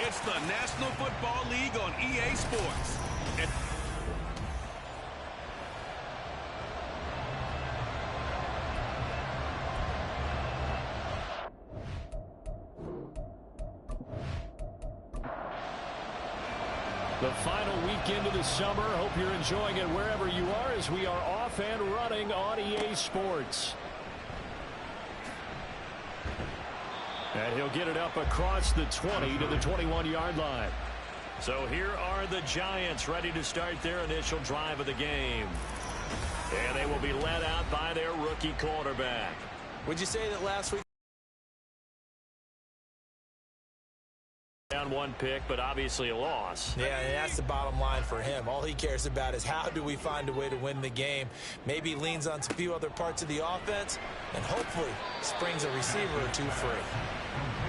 It's the National Football League on EA Sports. The final weekend of the summer. Hope you're enjoying it wherever you are as we are off and running on EA Sports. And he'll get it up across the 20 to the 21-yard line. So here are the Giants ready to start their initial drive of the game. And they will be led out by their rookie quarterback. Would you say that last week? Down one pick, but obviously a loss. Yeah, and that's the bottom line for him. All he cares about is how do we find a way to win the game. Maybe leans on a few other parts of the offense, and hopefully springs a receiver or two free.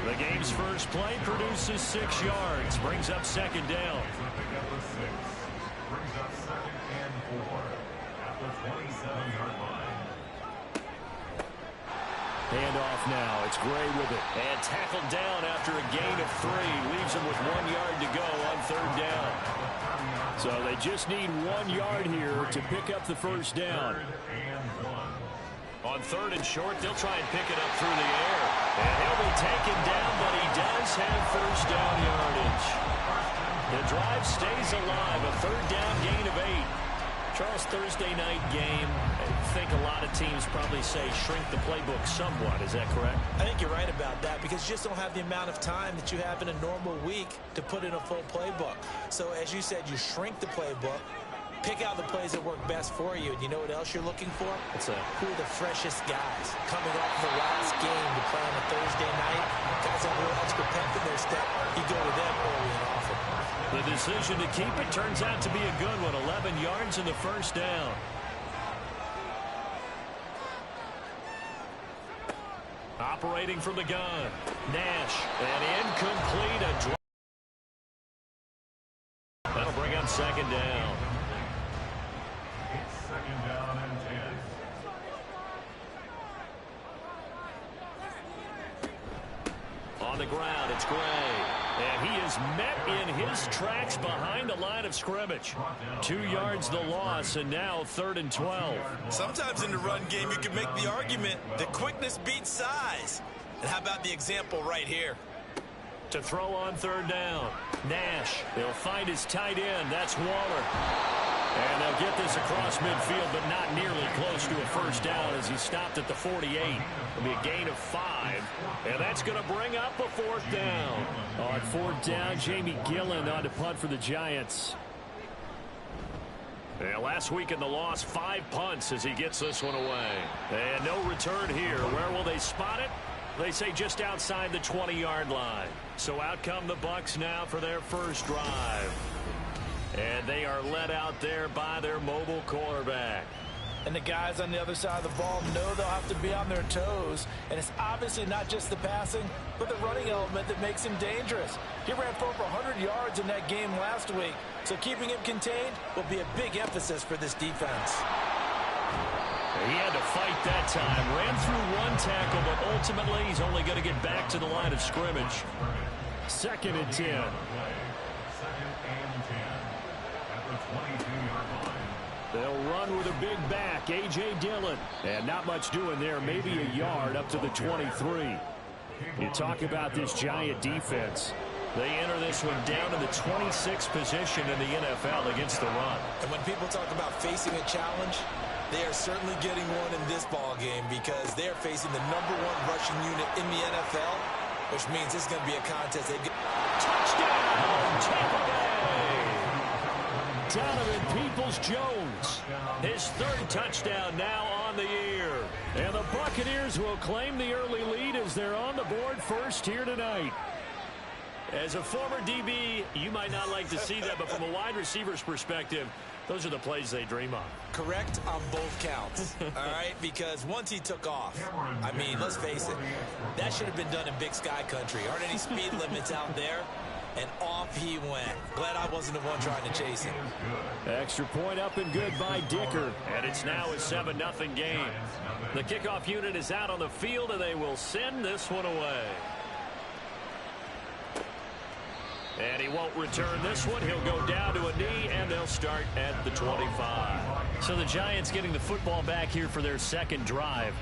The game's first play produces 6 yards, brings up second down. Brings up 2nd and 4 at the 27-yard line. Handoff now. It's Gray with it. And tackled down after a gain of 3. Leaves him with 1 yard to go on third down. So they just need 1 yard here to pick up the first down. On third and short, they'll try and pick it up through the air. And he'll be taken down, but he does have first down yardage. The drive stays alive. A third down gain of 8. Charles, Thursday night game, I think a lot of teams probably say shrink the playbook somewhat. Is that correct? I think you're right about that because you just don't have the amount of time that you have in a normal week to put in a full playbook. So as you said, you shrink the playbook, pick out the plays that work best for you. And you know what else you're looking for? Who are the freshest guys coming off the last game to play on a Thursday night? Guys have a little extra pep in their step. You go to them early and often. The decision to keep it turns out to be a good one. 11 yards in the first down. Operating from the gun. Nash. And incomplete. That'll bring up second down. It's 2nd down and 10. On the ground, it's Gray. And he is met in his tracks behind the line of scrimmage. 2 yards the loss, and now 3rd and 12. Sometimes in the run game, you can make the argument that quickness beats size. And how about the example right here? To throw on third down. Nash. They'll find his tight end. That's Waller. And they'll get this across midfield, but not nearly close to a first down as he stopped at the 48. It'll be a gain of 5. And that's going to bring up a 4th down. On 4th down, Jamie Gillen on to punt for the Giants. Yeah, last week in the loss, 5 punts as he gets this one away. And no return here. Where will they spot it? They say just outside the 20-yard line. So out come the Bucs now for their first drive. And they are led out there by their mobile quarterback. And the guys on the other side of the ball know they'll have to be on their toes. And it's obviously not just the passing, but the running element that makes him dangerous. He ran for over 100 yards in that game last week. So keeping him contained will be a big emphasis for this defense. He had to fight that time. Ran through 1 tackle, but ultimately he's only going to get back to the line of scrimmage. 2nd and 10. 2nd and 10 at the 22-yard line. They'll run with a big back, A.J. Dillon. And not much doing there, maybe a yard up to the 23. You talk about this Giant defense. They enter this one down to the 26th position in the NFL against the run. And when people talk about facing a challenge, they are certainly getting one in this ball game because they are facing the #1 rushing unit in the NFL, which means it's going to be a contest. Touchdown, Tampa Bay! Donovan Peoples-Jones, his 3rd touchdown now on the year. And the Buccaneers will claim the early lead as they're on the board first here tonight. As a former DB, you might not like to see that, but from a wide receiver's perspective, those are the plays they dream of. Correct on both counts, all right? Because once he took off, I mean, let's face it, that should have been done in Big Sky Country. Aren't any speed limits out there? And off he went. Glad I wasn't the one trying to chase him. Extra point up and good by Dicker. And it's now a 7-0 game. The kickoff unit is out on the field, and they will send this one away. And he won't return this one. He'll go down to a knee, and they'll start at the 25. So the Giants getting the football back here for their second drive.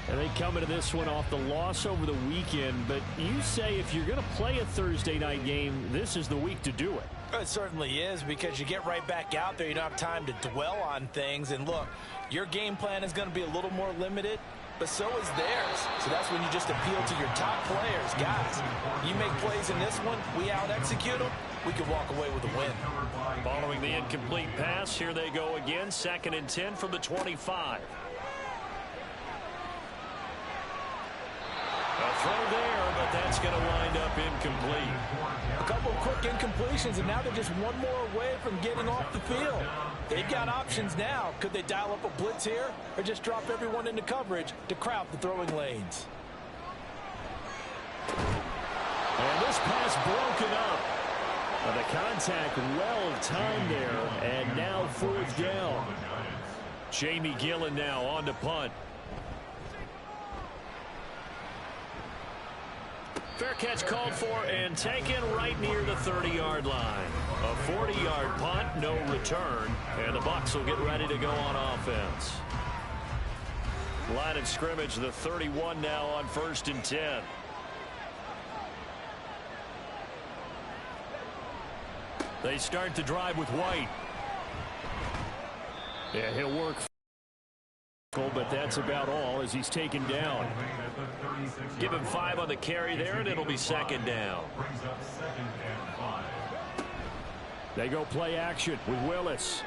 And they come into this one off the loss over the weekend. But you say if you're going to play a Thursday night game, this is the week to do it. It certainly is, because you get right back out there. You don't have time to dwell on things. And look, your game plan is going to be a little more limited, but so is theirs. So that's when you just appeal to your top players. Guys, you make plays in this one, we out-execute them, we can walk away with a win. Following the incomplete pass, here they go again. 2nd and 10 from the 25. A throw there, but that's going to wind up incomplete. A couple of quick incompletions, and now they're just one more away from getting off the field. They've got options now. Could they dial up a blitz here, or just drop everyone into coverage to crowd the throwing lanes? And this pass broken up. The contact well timed there, and now 4th down. Jamie Gillen now on to punt. Fair catch called for and taken right near the 30-yard line. A 40-yard punt, no return, and the Bucs will get ready to go on offense. Line of scrimmage, the 31 now on 1st and 10. They start the drive with White. Yeah, he'll work, but that's about all as he's taken down. Give him 5 on the carry there, and it'll be 2nd down. They go play action with Willis.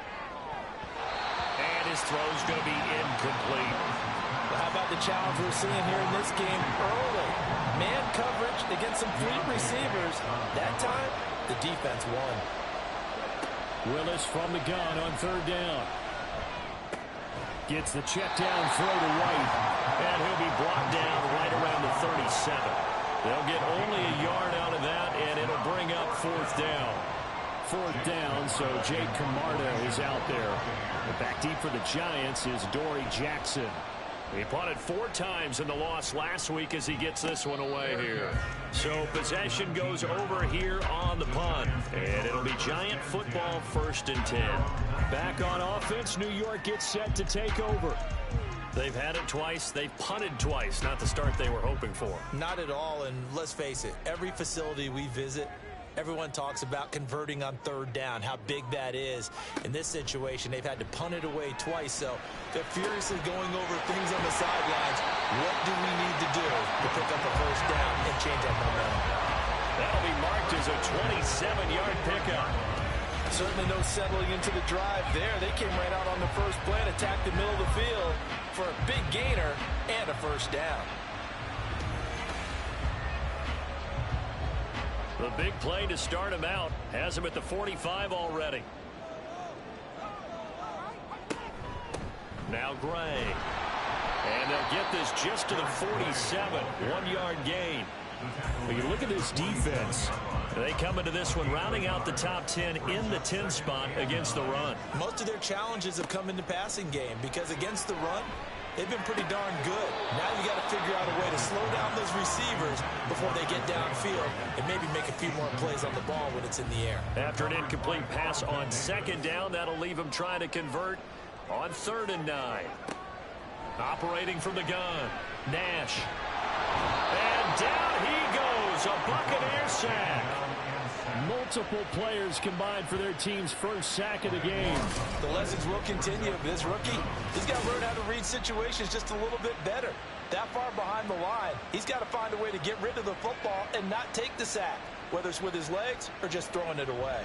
And his throw's going to be incomplete. Well, how about the challenge we're seeing here in this game early? Man coverage against some fleet receivers. That time, the defense won. Willis from the gun on 3rd down. Gets the check down throw to White. And he'll be brought down right around the 37. They'll get only a yard out of that, and it'll bring up 4th down. 4th down, so Jake Camarda is out there. And back deep for the Giants is Dory Jackson. He punted 4 times in the loss last week as he gets this one away here. So possession goes over here on the punt. And it'll be Giant football, 1st and 10. Back on offense, New York gets set to take over. They've had it twice. They've punted twice. Not the start they were hoping for. Not at all, and let's face it, every facility we visit, everyone talks about converting on 3rd down, how big that is. In this situation, they've had to punt it away twice, so they're furiously going over things on the sidelines. What do we need to do to pick up a 1st down and change our momentum? That'll be marked as a 27-yard pickup. Certainly no settling into the drive there. They came right out on the first play and attacked the middle of the field for a big gainer and a 1st down. The big play to start him out has him at the 45 already. Now Gray. And they'll get this just to the 47. 1-yard gain. When you look at this defense, they come into this one rounding out the top 10 in the 10 spot against the run. Most of their challenges have come in the passing game because against the run, they've been pretty darn good. Now you got to figure out a way to slow down those receivers before they get downfield and maybe make a few more plays on the ball when it's in the air. After an incomplete pass on 2nd down, that'll leave them trying to convert on 3rd and 9. Operating from the gun, Nash. And down he goes, a Buccaneer sack. multiple players combined for their team's first sack of the game. The lessons will continue. This rookie, he's got to learn how to read situations just a little bit better. That far behind the line, he's got to find a way to get rid of the football and not take the sack, whether it's with his legs or just throwing it away.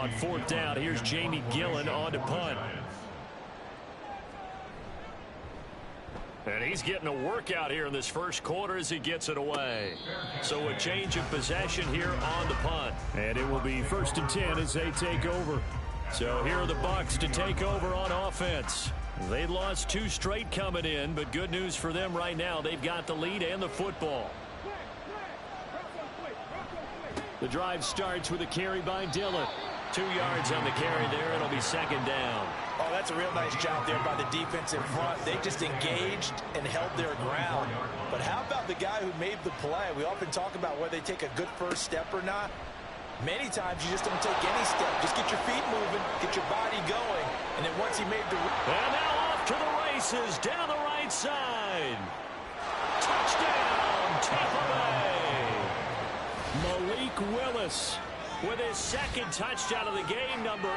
On 4th down, here's Jamie Gillen on to punt. And he's getting a workout here in this first quarter as he gets it away. So a change of possession here on the punt. And it will be 1st and 10 as they take over. So here are the Bucs to take over on offense. They lost 2 straight coming in, but good news for them right now. They've got the lead and the football. The drive starts with a carry by Dillon. 2 yards on the carry there. It'll be 2nd down. Oh, that's a real nice job there by the defense in front. They just engaged and held their ground. But how about the guy who made the play? We often talk about whether they take a good first step or not. Many times you just don't take any step. Just get your feet moving, get your body going, and then once he made the... And now off to the races down the right side. Touchdown, Tampa Bay. Malik Willis with his second touchdown of the game, number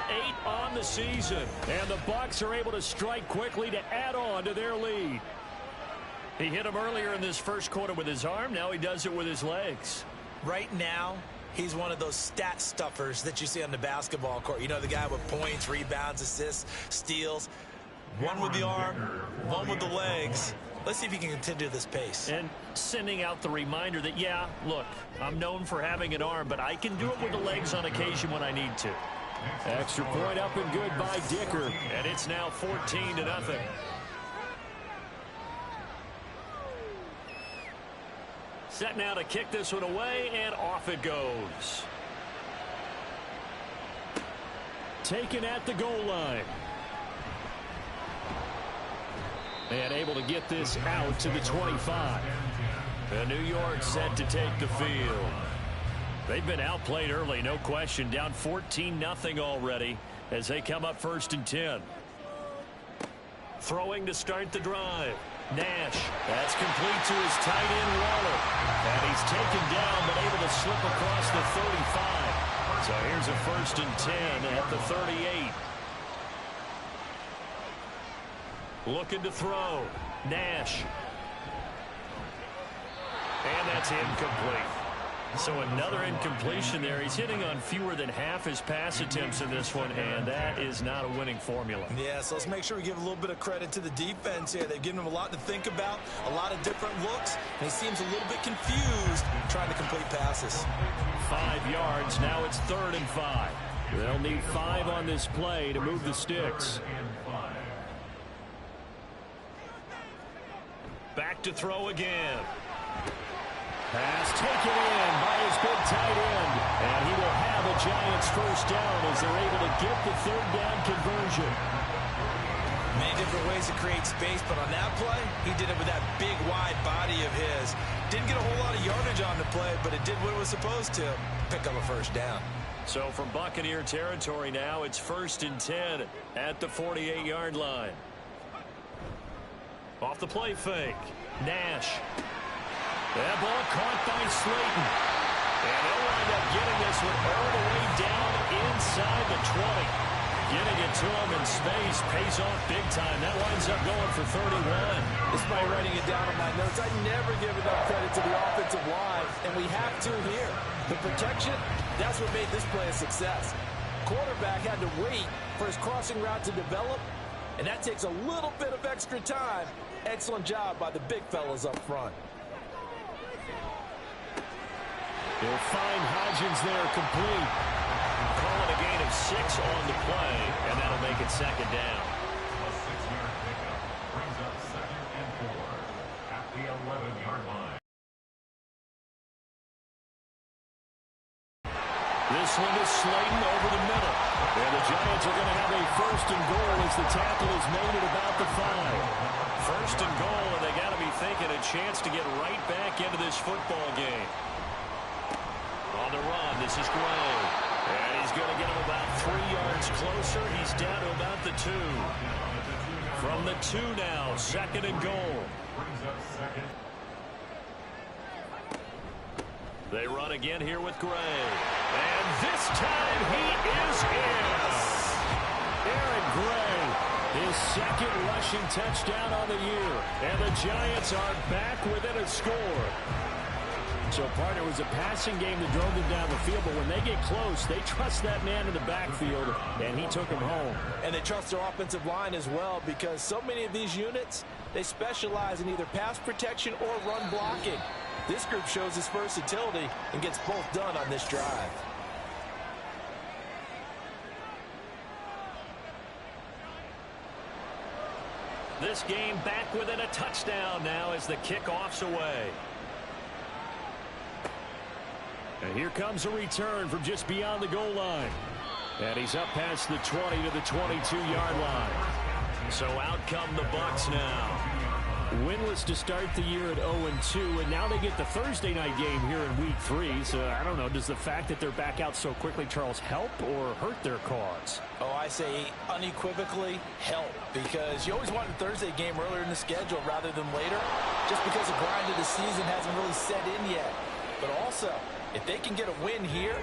8 on the season. And the Bucs are able to strike quickly to add on to their lead. He hit him earlier in this first quarter with his arm. Now he does it with his legs. Right now, he's one of those stat stuffers that you see on the basketball court. You know, the guy with points, rebounds, assists, steals. One with the arm, one with the legs. Let's see if he can continue this pace. And sending out the reminder that, yeah, look, I'm known for having an arm, but I can do it with the legs on occasion when I need to. Extra point up and good by Dicker. And it's now 14-0. Set now to kick this one away, and off it goes. Taken at the goal line. And able to get this out to the 25. And New York set to take the field. They've been outplayed early, no question. Down 14-0 already as they come up 1st and 10. Throwing to start the drive. Nash. That's complete to his tight end, Waller. And he's taken down but able to slip across the 35. So here's a 1st and 10 at the 38. Looking to throw. Nash. And that's incomplete. So another incompletion there. He's hitting on fewer than half his pass attempts in this one, and that is not a winning formula. Yeah, so let's make sure we give a little bit of credit to the defense here. They've given him a lot to think about, a lot of different looks, and he seems a little bit confused trying to complete passes. 5 yards. Now it's 3rd and 5. They'll need 5 on this play to move the sticks. Back to throw again. Pass taken in by his big tight end. And he will have a Giants 1st down as they're able to get the 3rd down conversion. Many different ways to create space, but on that play, he did it with that big, wide body of his. Didn't get a whole lot of yardage on the play, but it did what it was supposed to. Pick up a 1st down. So from Buccaneer territory now, it's 1st and 10 at the 48-yard line. Off the play fake. Nash. That ball caught by Slayton. And they'll wind up getting this one all the way down inside the 20. Getting it to him in space pays off big time. That winds up going for 31. Despite writing it down on my notes, I never give enough credit to the offensive line, and we have to here. The protection, that's what made this play a success. Quarterback had to wait for his crossing route to develop, and that takes a little bit of extra time. Excellent job by the big fellas up front. They'll find Hodgins there complete. Call it a gain of 6 on the play, and that'll make it 2nd down. A 6-yard pickup brings up 2nd and 4 at the 11-yard line. This one is Slayton over the middle. And the Giants are going to have a 1st and goal as the tackle is made at about the 5. 1st and goal, and they got to be thinking a chance to get right back into this football game. On the run, this is Gray. And he's going to get him about 3 yards closer. He's down to about the 2. From the 2 now, 2nd and goal. Brings up 2nd. They run again here with Gray. And this time he is in. Aaron Gray, his 2nd rushing touchdown on the year. And the Giants are back within a score. So, partner, it was a passing game that drove them down the field, but when they get close, they trust that man in the backfield, and he took him home. And they trust their offensive line as well, because so many of these units, they specialize in either pass protection or run blocking. This group shows its versatility and gets both done on this drive. This game back within a touchdown now as the kickoff's away. And here comes a return from just beyond the goal line. And he's up past the 20 to the 22-yard line. So out come the Bucs now. Winless to start the year at 0-2, and now they get the Thursday night game here in Week 3. So, I don't know, does the fact that they're back out so quickly, Charles, help or hurt their cause? Oh, I say unequivocally help, because you always want a Thursday game earlier in the schedule rather than later, just because the grind of the season hasn't really set in yet. But also, if they can get a win here,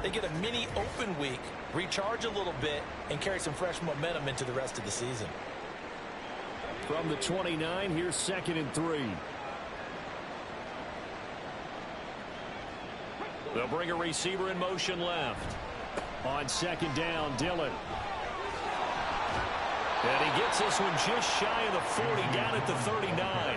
they get a mini open week, recharge a little bit, and carry some fresh momentum into the rest of the season. From the 29, here's 2nd and 3. They'll bring a receiver in motion left. On 2nd down, Dillon. And he gets this one just shy of the 40, down at the 39.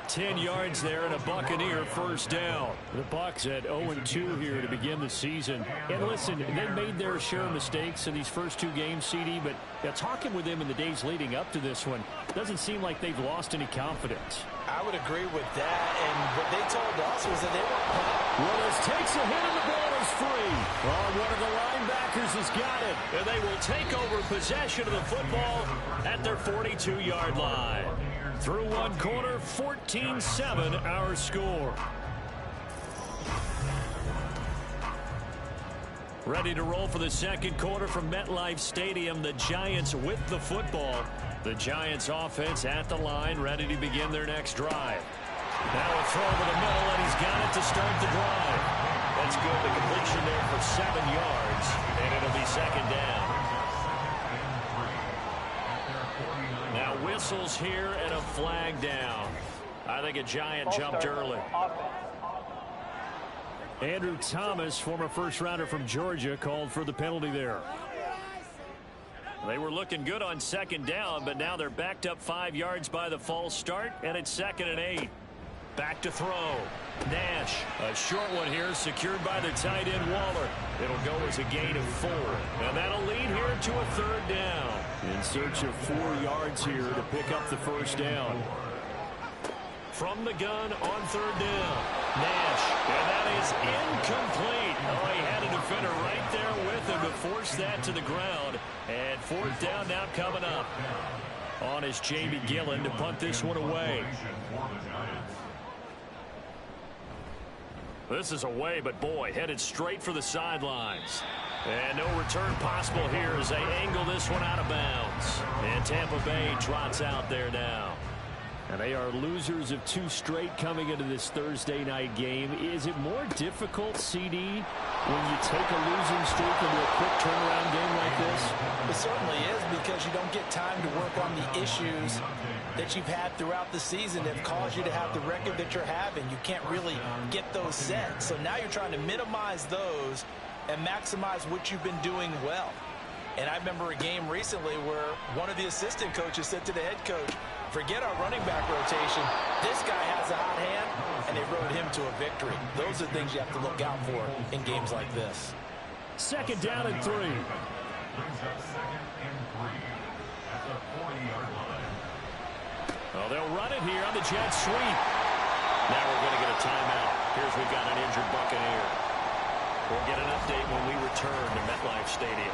10 yards there and a Buccaneer first down. The Bucs at 0-2 here to begin the season. And listen, they made their share of mistakes in these first 2 games, CD, but talking with them in the days leading up to this one, doesn't seem like they've lost any confidence. I would agree with that, and what they told us was that they were... Willis takes a hit and the ball is free. Oh, one of the linebackers has got it. And they will take over possession of the football at their 42-yard line. Through one quarter, 14-7 our score. Ready to roll for the second quarter from MetLife Stadium. The Giants with the football. The Giants offense at the line, ready to begin their next drive. Now a throw over the middle, and he's got it to start the drive. That's good. The completion there for 7 yards, and it'll be 2nd down. Now whistles here and a flag down. I think a Giant jumped early. Andrew Thomas, former first-rounder from Georgia, called for the penalty there. They were looking good on 2nd down, but now they're backed up 5 yards by the false start, and it's 2nd and 8. Back to throw. Nash, a short one here, secured by the tight end Waller. It'll go as a gain of 4, and that'll lead here to a 3rd down. In search of 4 yards here to pick up the first down. From the gun on 3rd down. Nash, and that is incomplete. Oh, he had a defender right there with him to force that to the ground. And 4th down now coming up. On is Jamie Gillen to punt this one away. This is away, but boy, headed straight for the sidelines. And no return possible here as they angle this one out of bounds. And Tampa Bay trots out there now. And they are losers of 2 straight coming into this Thursday night game. Is it more difficult, CD, when you take a losing streak into a quick turnaround game like this? It certainly is, because you don't get time to work on the issues that you've had throughout the season that have caused you to have the record that you're having. You can't really get those set. So now you're trying to minimize those and maximize what you've been doing well. And I remember a game recently where one of the assistant coaches said to the head coach, forget our running back rotation. This guy has a hot hand, and they rode him to a victory. Those are things you have to look out for in games like this. 2nd down and 3. Brings up 2nd and 3 at the 40-yard line. Oh, they'll run it here on the jet sweep. Now we're going to get a timeout. Here's we've got an injured Buccaneer. We'll get an update when we return to MetLife Stadium.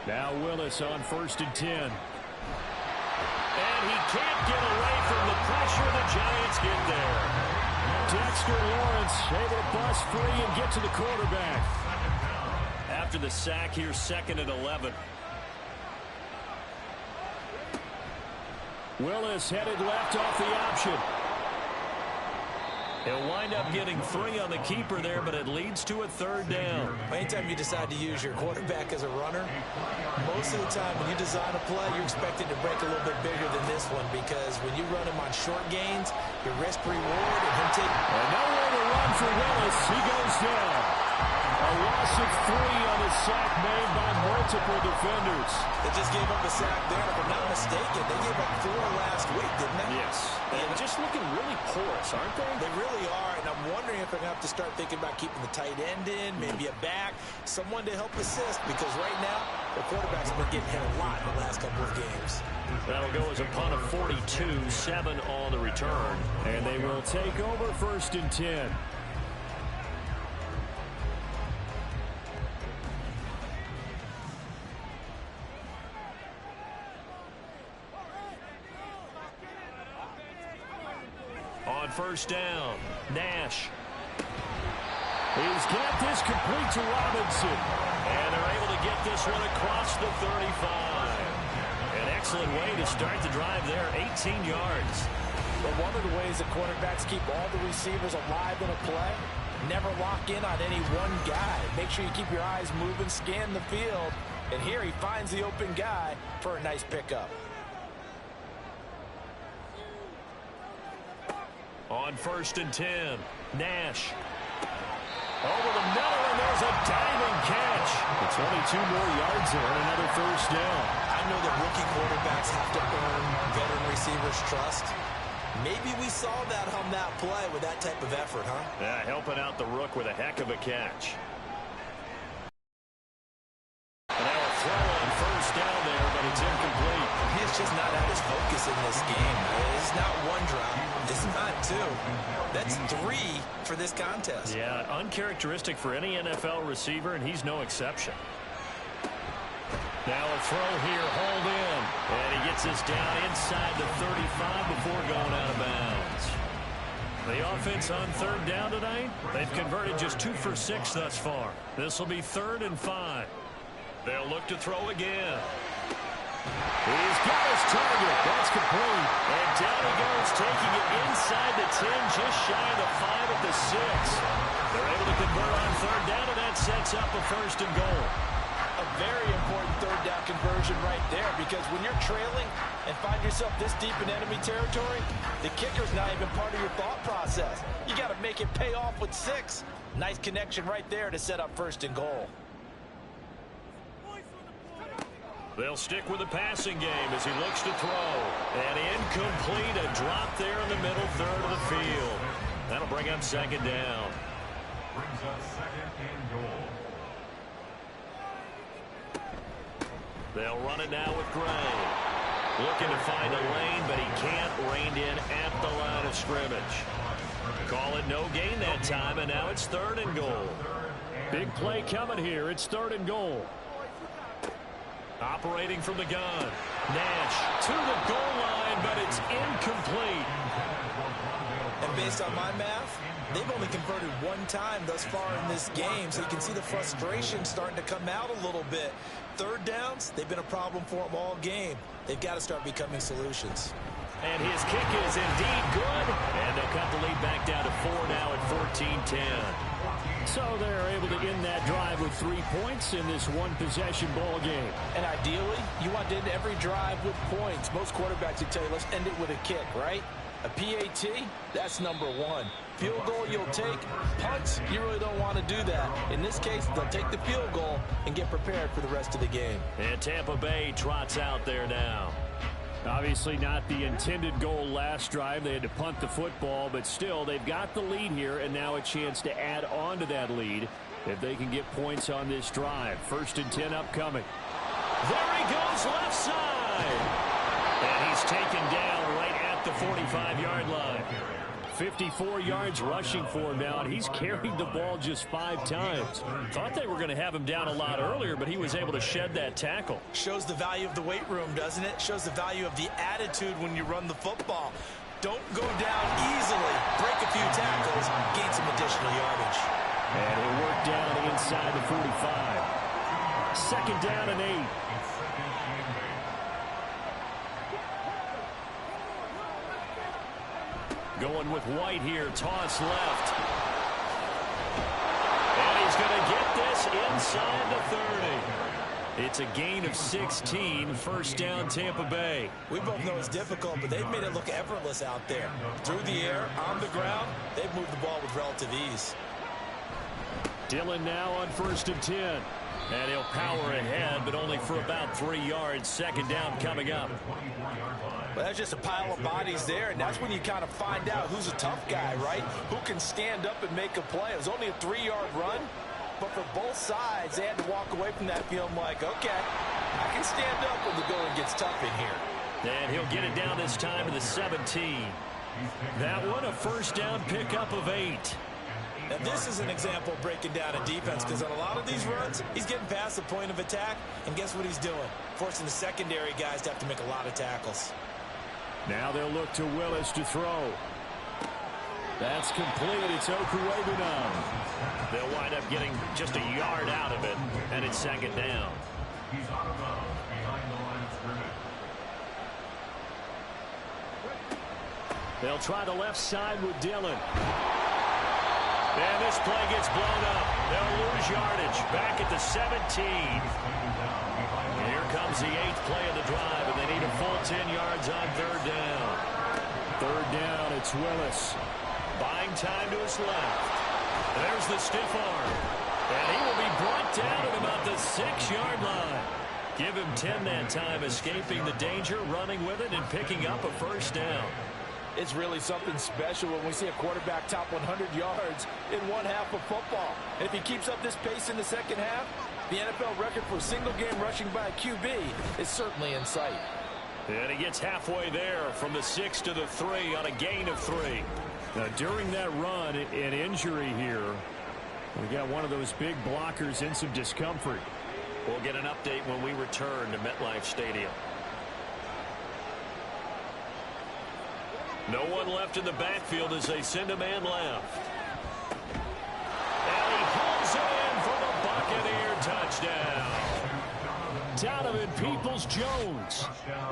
Now Willis on 1st and 10. And he can't get away from the pressure. The Giants get there. Dexter Lawrence able to bust free and get to the quarterback. After the sack here, 2nd and 11. Willis headed left off the option. He'll wind up getting 3 on the keeper there, but it leads to a 3rd down. Anytime you decide to use your quarterback as a runner, most of the time when you design a play, you're expected to break a little bit bigger than this one, because when you run him on short gains, your risk reward and him taking... And nowhere to run for Willis. He goes down. A loss of 3 on a sack made by multiple defenders. They just gave up a sack there. If I'm not mistaken, they gave up 4 last week, didn't they? Yes. And just looking really porous, aren't they? They really are, and I'm wondering if they're going to have to start thinking about keeping the tight end in, maybe a back, someone to help assist, because right now, The quarterback's been getting hit a lot in the last couple of games. That'll go as a punt of 42, 7 on the return. And they will take over 1st and 10. On 1st down, Nash. He's got this complete to Robinson. And they're able to get this one across the 35. An excellent way to start the drive there, 18 yards. But one of the ways the quarterbacks keep all the receivers alive in a play, never lock in on any one guy. Make sure you keep your eyes moving, scan the field. And here he finds the open guy for a nice pickup. On 1st and 10, Nash. Over the middle, and there's a diving catch. 22 more yards there and another 1st down. I know that rookie quarterbacks have to earn veteran receivers' trust. Maybe we saw that on that play with that type of effort, huh? Yeah, helping out the rook with a heck of a catch. And now a throw on 1st down there, but it's incomplete. He's just not at his focus in this game. It's not one drop. It's not two. That's 3 for this contest. Yeah, uncharacteristic for any NFL receiver, and he's no exception. Now a throw here, hauled in. And he gets this down inside the 35 before going out of bounds. The offense on 3rd down tonight, they've converted just 2 for 6 thus far. This will be 3rd and 5. They'll look to throw again. He's got his target. That's complete. And down he goes, taking it inside the 10, just shy of the 5 at the 6. They're able to convert on 3rd down, and that sets up a 1st and goal. A very important 3rd down conversion right there, because when you're trailing and find yourself this deep in enemy territory, the kicker's not even part of your thought process. You got to make it pay off with 6. Nice connection right there to set up 1st and goal. They'll stick with the passing game as he looks to throw. And incomplete, a drop there in the middle 3rd of the field. That'll bring up 2nd down. Brings up 2nd and goal. They'll run it now with Gray. Looking to find a lane, but he can't. Reined in at the line of scrimmage. Call it no gain that time, and now it's 3rd and goal. Big play coming here. It's 3rd and goal. Operating from the gun. Nash to the goal line, but it's incomplete. And based on my math, they've only converted 1 time thus far in this game, so you can see the frustration starting to come out a little bit. 3rd downs, they've been a problem for them all game. They've got to start becoming solutions. And his kick is indeed good. And they'll cut the lead back down to 4 now at 14-10. So they're able to end that drive with 3 points in this one-possession ball game. And ideally, you want to end every drive with points. Most quarterbacks would tell you, let's end it with a kick, right? A PAT, that's number 1. Field goal you'll take. Punts, you really don't want to do that. In this case, they'll take the field goal and get prepared for the rest of the game. And Tampa Bay trots out there now. Obviously not the intended goal last drive. They had to punt the football, but still, they've got the lead here, and now a chance to add on to that lead if they can get points on this drive. 1st and 10 upcoming. There he goes, left side. And he's taken down right at the 45-yard line. 54 yards rushing for him now, and he's carried the ball just 5 times. Thought they were going to have him down a lot earlier, but he was able to shed that tackle. Shows the value of the weight room, doesn't it? Shows the value of the attitude when you run the football. Don't go down easily. Break a few tackles, gain some additional yardage. And he'll work down inside the 45. 2nd down and 8. Going with White here, toss left. And he's going to get this inside the 30. It's a gain of 16, 1st down Tampa Bay. We both know it's difficult, but they've made it look effortless out there. Through the air, on the ground, they've moved the ball with relative ease. Dillon now on 1st and 10. And he'll power ahead, but only for about 3 yards. 2nd down coming up. Well, that's just a pile of bodies there, and that's when you kind of find out who's a tough guy, right? Who can stand up and make a play. It was only a 3-yard run, But for both sides, they had to walk away from that feeling like, okay, I can stand up when the going gets tough in here. And he'll get it down this time to the 17. That one, a first down pickup of 8. Now, this is an example of breaking down a defense, because on a lot of these runs, he's getting past the point of attack, and guess what he's doing? Forcing the secondary guys to have to make a lot of tackles. Now they'll look to Willis to throw. That's complete. It's Okuwebunam. They'll wind up getting just a yard out of it, and it's second down. He's out of bounds behind the line of scrimmage. They'll try the left side with Dillon. And this play gets blown up. They'll lose yardage. Back at the 17. Here comes the 8th play of the drive, and they need a full 10 yards on third down. Third down, it's Willis. Buying time to his left. There's the stiff arm. And he will be brought down at about the 6-yard line. Give him 10 that time, escaping the danger, running with it, and picking up a first down. It's really something special when we see a quarterback top 100 yards in one half of football. And if he keeps up this pace in the second half, the NFL record for single-game rushing by a QB is certainly in sight. And he gets halfway there from the 6 to the 3 on a gain of 3. Now, during that run, an injury here. We got one of those big blockers in some discomfort. We'll get an update when we return to MetLife Stadium. No one left in the backfield as they send a man left. And he pulls it in for the Buccaneer touchdown. Donovan Peoples-Jones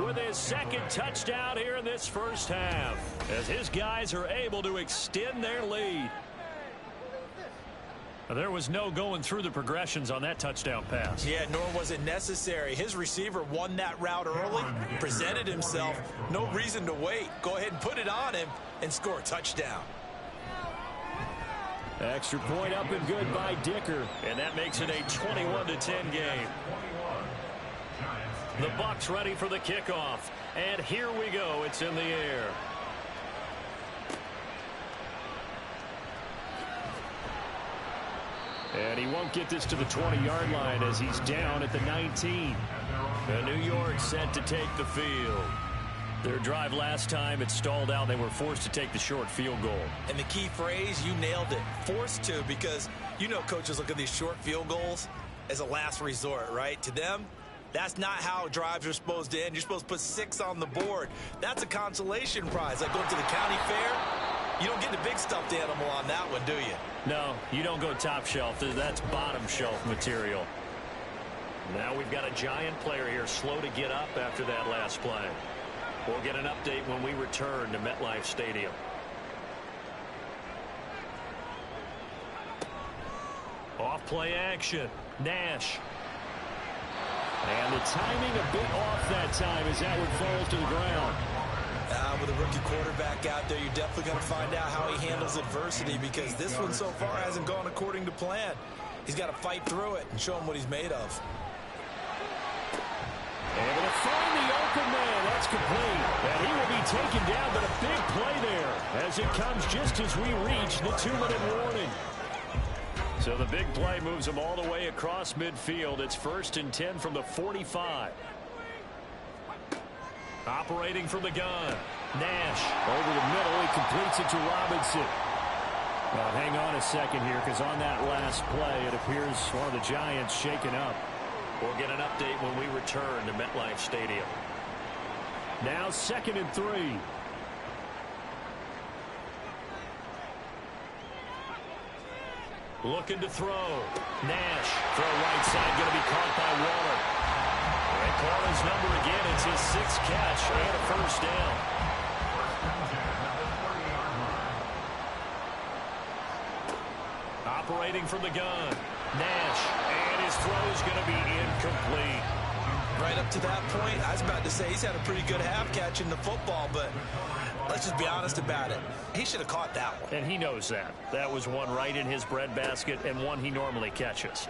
with his second touchdown here in this first half, as his guys are able to extend their lead. There was no going through the progressions on that touchdown pass. Yeah, nor was it necessary. His receiver won that route early, presented himself. No reason to wait. Go ahead and put it on him and score a touchdown. Extra point up and good by Dicker. And that makes it a 21-10 game. The Bucs ready for the kickoff. And here we go. It's in the air. And he won't get this to the 20-yard line as he's down at the 19. And New York set to take the field. Their drive last time, it stalled out. They were forced to take the short field goal. And the key phrase, you nailed it. Forced to, because you know coaches look at these short field goals as a last resort, right? To them, that's not how drives are supposed to end. You're supposed to put 6 on the board. That's a consolation prize. Like going to the county fair, you don't get the big stuffed animal on that one, do you? No, you don't go top shelf. That's bottom shelf material. Now we've got a giant player here slow to get up after that last play. We'll get an update when we return to MetLife Stadium. Off play action. Nash. And the timing a bit off that time as that one falls to the ground. With a rookie quarterback out there, you're definitely going to find out how he handles adversity, because this one so far hasn't gone according to plan. He's got to fight through it and show him what he's made of. Able to find the open man. That's complete. And he will be taken down, but a big play there as it comes just as we reach the 2-minute warning. So the big play moves him all the way across midfield. It's 1st and 10 from the 45. Operating from the gun. Nash over the middle. He completes it to Robinson. Well, hang on a second here, because on that last play, it appears one of the Giants shaken up. We'll get an update when we return to MetLife Stadium. Now 2nd and 3. Looking to throw. Nash. Throw right side, going to be caught by Waller. They call his number again. It's his 6th catch and a first down. Operating from the gun. Nash. And his throw is going to be incomplete. Right up to that point, I was about to say he's had a pretty good half catching the football, but let's just be honest about it. He should have caught that one. And he knows that. That was one right in his breadbasket and one he normally catches.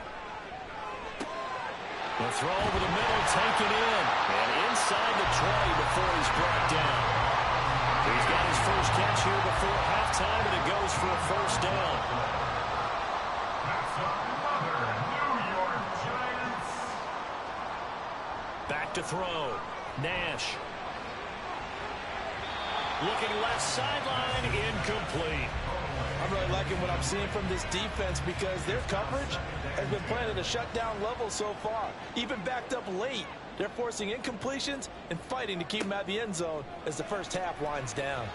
The throw over the middle, taken in. And inside the 20 before he's brought down. He's got his first catch here before halftime, and it goes for a first down. back to throw. Nash. Looking left sideline, incomplete. I'm really liking what I'm seeing from this defense because their coverage has been playing at a shutdown level so far. Even backed up late, they're forcing incompletions and fighting to keep them out of the end zone as the first half winds down.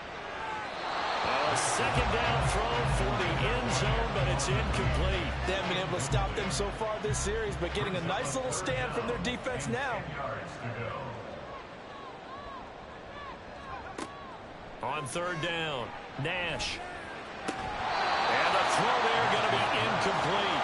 A second down throw for the end zone, but it's incomplete. They haven't been able to stop them so far this series, but getting a nice little stand from their defense now. On third down, Nash. And the throw there going to be incomplete.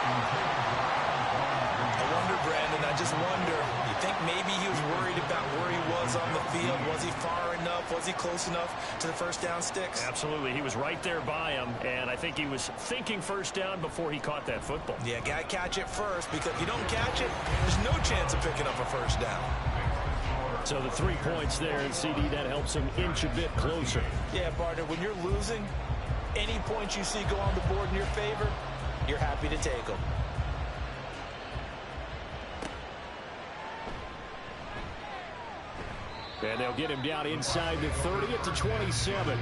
I wonder, Brandon, I just wonder, you think maybe he was worried about where he was on the field? Was he far enough? Was he close enough to the first down sticks? Absolutely. He was right there by him, and I think he was thinking first down before he caught that football. Yeah, got to catch it first, because if you don't catch it, there's no chance of picking up a first down. So the 3 points there, and CD, that helps him inch a bit closer. Yeah, partner, when you're losing, any points you see go on the board in your favor, you're happy to take them. And they'll get him down inside the 30 at the 27.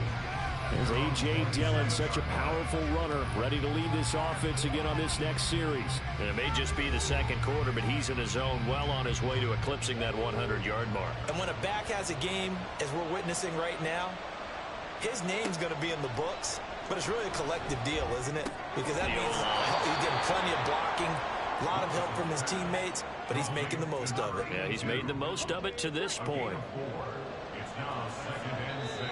As A.J. Dillon, such a powerful runner, ready to lead this offense again on this next series. And it may just be the second quarter, but he's in his zone, well on his way to eclipsing that 100-yard mark. And when a back has a game, as we're witnessing right now, his name's going to be in the books, but it's really a collective deal, isn't it? Because that means he's getting plenty of blocking, a lot of help from his teammates, but he's making the most of it. Yeah, he's made the most of it to this point. It's now 2nd and 6.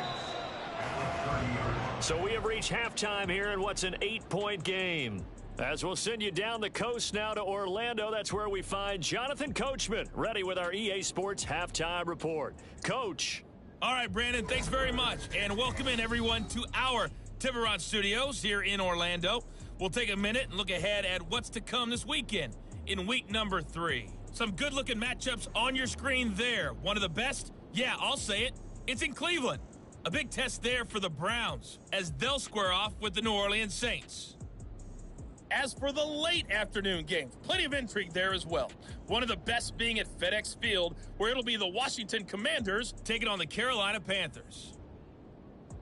So we have reached halftime here in what's an 8-point game. As we'll send you down the coast now to Orlando, that's where we find Jonathan Coachman, ready with our EA Sports Halftime Report. Coach. All right, Brandon, thanks very much. And welcome in, everyone, to our Tiburon Studios here in Orlando. We'll take a minute and look ahead at what's to come this weekend in week number 3. Some good-looking matchups on your screen there. One of the best? Yeah, I'll say it. It's in Cleveland. A big test there for the Browns as they'll square off with the New Orleans Saints. As for the late afternoon games, plenty of intrigue there as well. One of the best being at FedEx Field, where it'll be the Washington Commanders taking on the Carolina Panthers.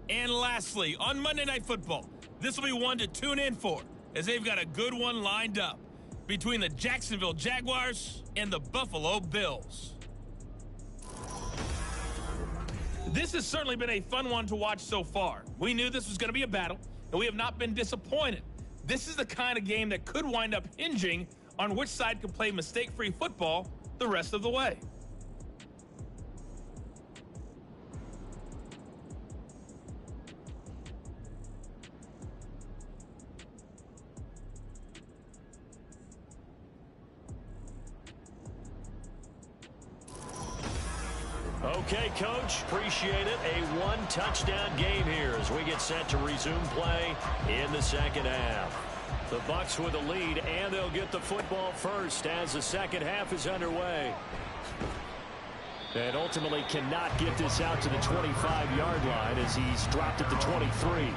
And lastly, on Monday Night Football, this will be one to tune in for, as they've got a good one lined up between the Jacksonville Jaguars and the Buffalo Bills. This has certainly been a fun one to watch so far. We knew this was going to be a battle, and we have not been disappointed. This is the kind of game that could wind up hinging on which side can play mistake-free football the rest of the way. Okay, Coach, appreciate it. A one-touchdown game here as we get set to resume play in the second half. The Bucs with a lead, and they'll get the football first as the second half is underway. And ultimately cannot get this out to the 25-yard line as he's dropped at the 23.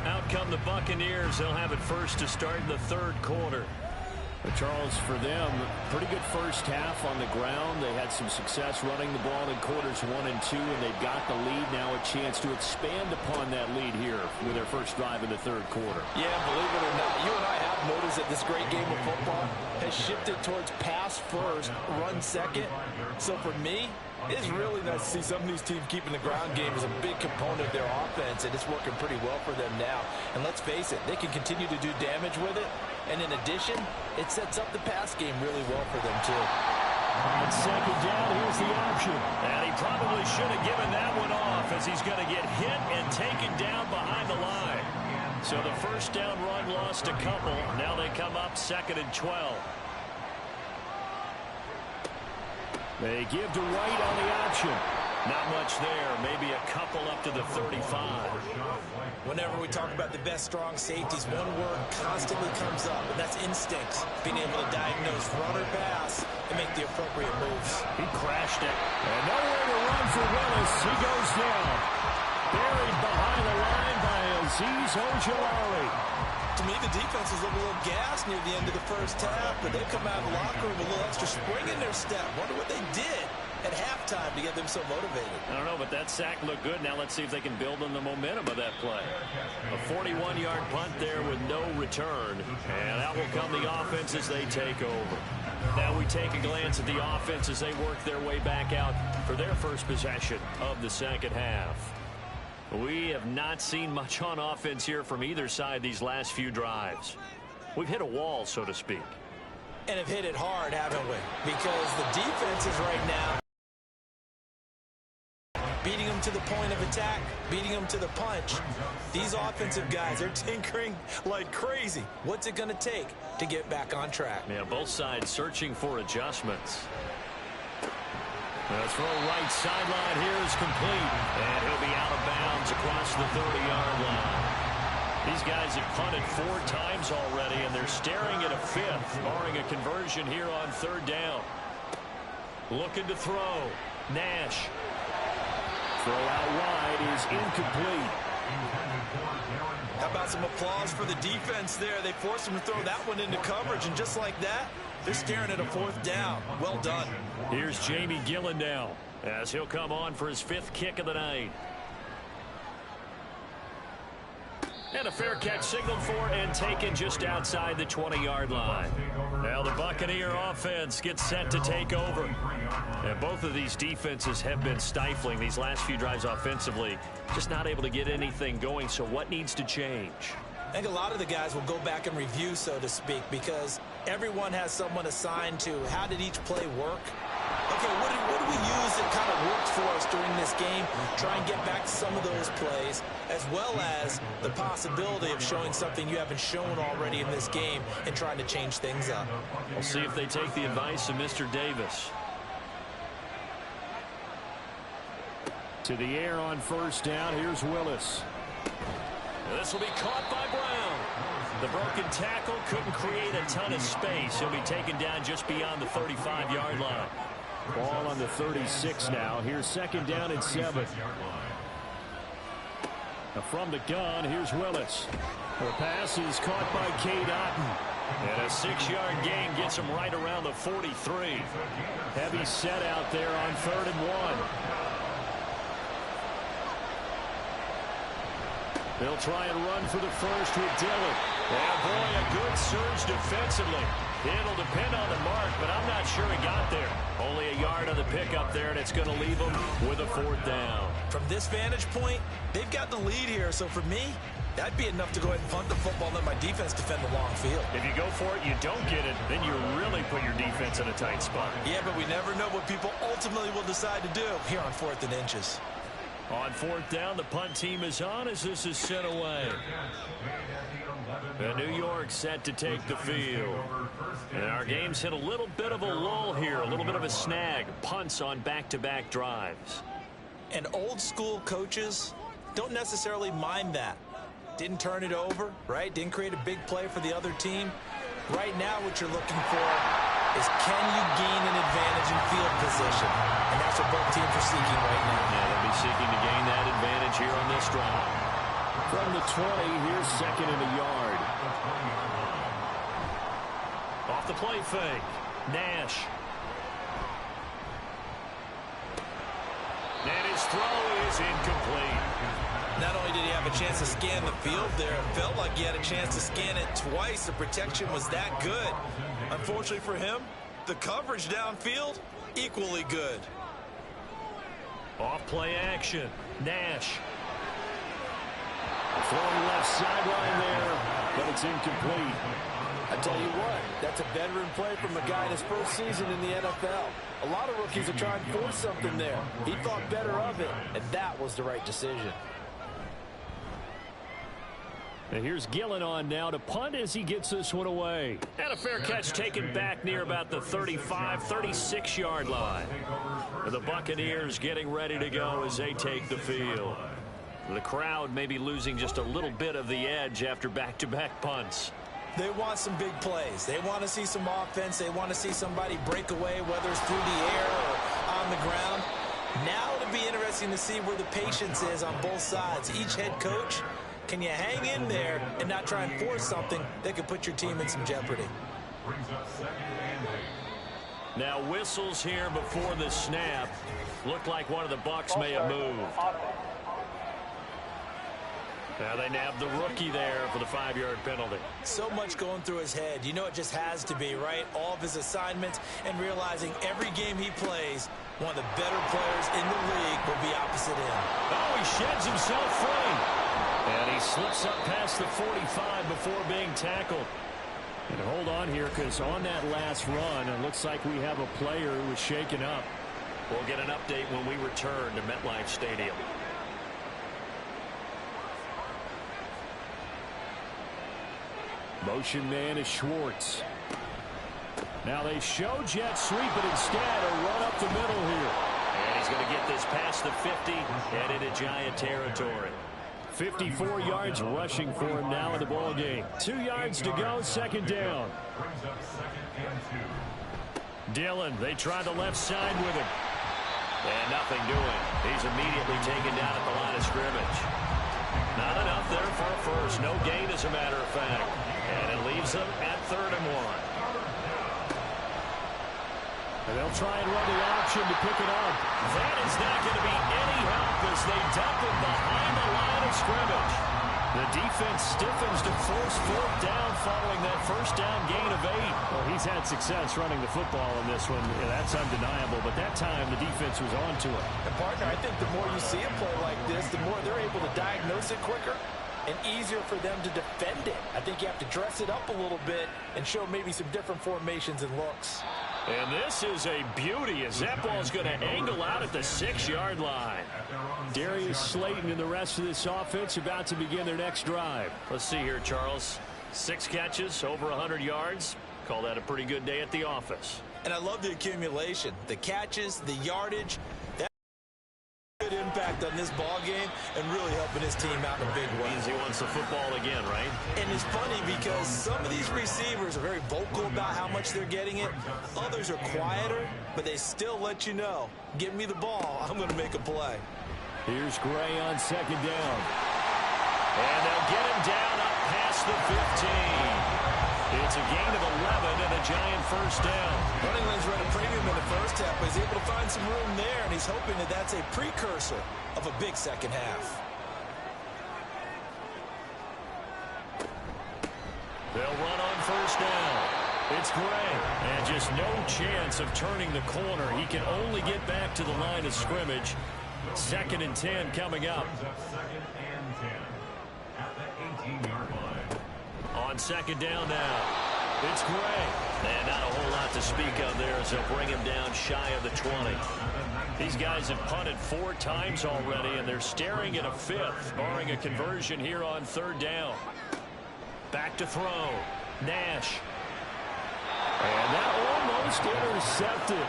Out come the Buccaneers. They'll have it first to start in the third quarter. But Charles, for them, pretty good first half on the ground. They had some success running the ball in quarters 1 and 2, and they've got the lead. Now a chance to expand upon that lead here with their first drive in the third quarter. Yeah, believe it or not, you and I have noticed that this great game of football has shifted towards pass first, run second. So for me, it's really nice to see some of these teams keeping the ground game as a big component of their offense, and it's working pretty well for them now. And let's face it, they can continue to do damage with it. And in addition, it sets up the pass game really well for them, too. On second down, here's the option. And he probably should have given that one off as he's going to get hit and taken down behind the line. So the first down run lost a couple. Now they come up 2nd and 12. They give to White on the option. Not much there. Maybe a couple up to the 35. Whenever we talk about the best strong safeties, one word constantly comes up, and that's instincts. Being able to diagnose run or pass and make the appropriate moves. He crashed it. And nowhere to run for Willis. He goes down. Buried behind the line by Azeez Ojulari. To me, the defense was looking a little gassed near the end of the first half, but they come out of the locker room with a little extra spring in their step. Wonder what they did at halftime to get them so motivated? I don't know, but that sack looked good. Now let's see if they can build on the momentum of that play. A 41-yard punt there with no return. And that will come the offense as they take over. Now we take a glance at the offense as they work their way back out for their first possession of the second half. We have not seen much on offense here from either side these last few drives. We've hit a wall, so to speak. And have hit it hard, haven't we? Because the defense is right now beating them to the point of attack, beating them to the punch. These offensive guys are tinkering like crazy. What's it going to take to get back on track? Yeah, both sides searching for adjustments. The throw right sideline here is complete. And he'll be out of bounds across the 30-yard line. These guys have punted 4 times already, and they're staring at a 5th, barring a conversion here on 3rd down. Looking to throw. Nash. Throw out wide is incomplete. How about some applause for the defense there? They forced him to throw that one into coverage, and just like that, they're staring at a 4th down. Well done. Here's Jamie Gillen now as he'll come on for his 5th kick of the night. And a fair catch signaled for and taken just outside the 20-yard line. Now the Buccaneer offense gets set to take over. And both of these defenses have been stifling these last few drives offensively. Just not able to get anything going, so what needs to change? I think a lot of the guys will go back and review, so to speak, because everyone has someone assigned to how did each play work. Okay, what do we use that kind of worked for us during this game? Try and get back to some of those plays, as well as the possibility of showing something you haven't shown already in this game and trying to change things up. We'll see if they take the advice of Mr. Davis. To the air on 1st down. Here's Willis. This will be caught by Brown. The broken tackle couldn't create a ton of space. He'll be taken down just beyond the 35-yard line. Ball on the 36 now. Here's 2nd down and 7. From the gun, here's Willis. The pass is caught by Cade Otton. And a 6-yard gain gets him right around the 43. Heavy set out there on 3rd and 1. They'll try and run for the first with Dillon. And boy, a good surge defensively. It'll depend on the mark, but I'm not sure he got there. Only a yard on the pickup there, and it's going to leave him with a 4th down. From this vantage point, they've got the lead here, so for me, that'd be enough to go ahead and punt the football and let my defense defend the long field. If you go for it, you don't get it, then you really put your defense in a tight spot. Yeah, but we never know what people ultimately will decide to do here on 4th and inches. On 4th down, the punt team is on as this is sent away. And New York set to take the field. And our game's hit a little bit of a lull here, a little bit of a snag. Punts on back-to-back drives. And old school coaches don't necessarily mind that. Didn't turn it over, right? Didn't create a big play for the other team. Right now what you're looking for is can you gain an advantage in field position? And that's what both teams are seeking right now. Yeah, they'll be seeking to gain that advantage here on this drive. From the 20, here's 2nd and a yard. Off the play fake. Nash. And his throw is incomplete. Not only did he have a chance to scan the field there, it felt like he had a chance to scan it twice. The protection was that good. Unfortunately for him, the coverage downfield, equally good. Off play action. Nash. Throwing left sideline there, but it's incomplete. I tell you what, that's a veteran play from a guy in his first season in the NFL. A lot of rookies are trying to force something there. He thought better of it, and that was the right decision. And here's Gillen on now to punt as he gets this one away. And a fair catch taken back near about the 35, 36-yard line. The Buccaneers getting ready to go as they take the field. The crowd may be losing just a little bit of the edge after back-to-back punts. They want some big plays. They want to see some offense. They want to see somebody break away, whether it's through the air or on the ground. Now it'll be interesting to see where the patience is on both sides. Each head coach, can you hang in there and not try and force something that could put your team in some jeopardy? Now whistles here before the snap. Looked like one of the Bucs may have moved. Now they nabbed the rookie there for the 5-yard penalty. So much going through his head. You know it just has to be, right? All of his assignments and realizing every game he plays, one of the better players in the league will be opposite him. Oh, he sheds himself free. And he slips up past the 45 before being tackled. And hold on here, because on that last run, it looks like we have a player who was shaken up. We'll get an update when we return to MetLife Stadium. Motion man is Schwartz. Now they show jet sweep, but instead a run up the middle here. And he's going to get this past the 50 and into Giant territory. 54 yards rushing for him now in the ball game. 2 yards to go, second down. Dillon, they try the left side with him. And nothing doing. He's immediately taken down at the line of scrimmage. Not enough there for a first. No gain, as a matter of fact. And it leaves them at 3rd and 1. And they'll try and run the option to pick it up. That is not going to be any help as they dump him behind the line of scrimmage. The defense stiffens to force 4th down following that first down gain of 8. Well, he's had success running the football in this one. Yeah, that's undeniable. But that time, the defense was on to it. And, partner, I think the more you see a play like this, the more they're able to diagnose it quicker and easier for them to defend it. I think you have to dress it up a little bit and show maybe some different formations and looks. And this is a beauty as that ball's going to angle out at the 6-yard line. Darius Slayton and the rest of this offense about to begin their next drive. Let's see here, Charles. 6 catches, over 100 yards. Call that a pretty good day at the office. And I love the accumulation, the catches, the yardage. That good impact on this ball game and really helping his team out in a big way. Means he wants the football again, right? And it's funny because some of these receivers are very vocal about how much they're getting it. Others are quieter, but they still let you know, give me the ball, I'm going to make a play. Here's Gray on 2nd down. And they'll get him down up past the 15. It's a gain of 11 and a Giant first down. Running lanes run a premium in the first half, but he's able to find some room there, and he's hoping that that's a precursor of a big second half. They'll run on first down. It's Gray. And just no chance of turning the corner. He can only get back to the line of scrimmage. 2nd and 10 coming up. On 2nd down now. It's Gray. And not a whole lot to speak of there as they'll bring him down shy of the 20. These guys have punted 4 times already, and they're staring at a 5th, barring a conversion here on 3rd down. Back to throw. Nash. And that almost intercepted.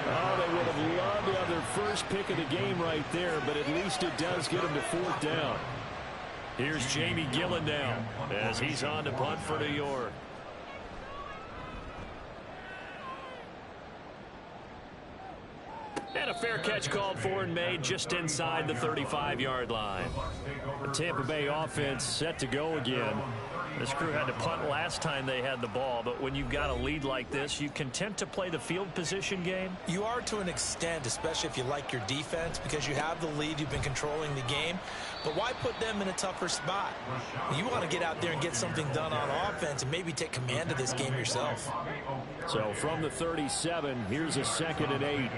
Oh, they would have loved to have their first pick of the game right there, but at least it does get them to 4th down. Here's Jamie Gillen now as he's on to punt for New York. And a fair catch called for and made just inside the 35-yard line. The Tampa Bay offense set to go again. This crew had to punt last time they had the ball, but when you've got a lead like this, you content to play the field position game? You are to an extent, especially if you like your defense, because you have the lead, you've been controlling the game. But why put them in a tougher spot? You want to get out there and get something done on offense and maybe take command of this game yourself. So from the 37, here's a 2nd and 8.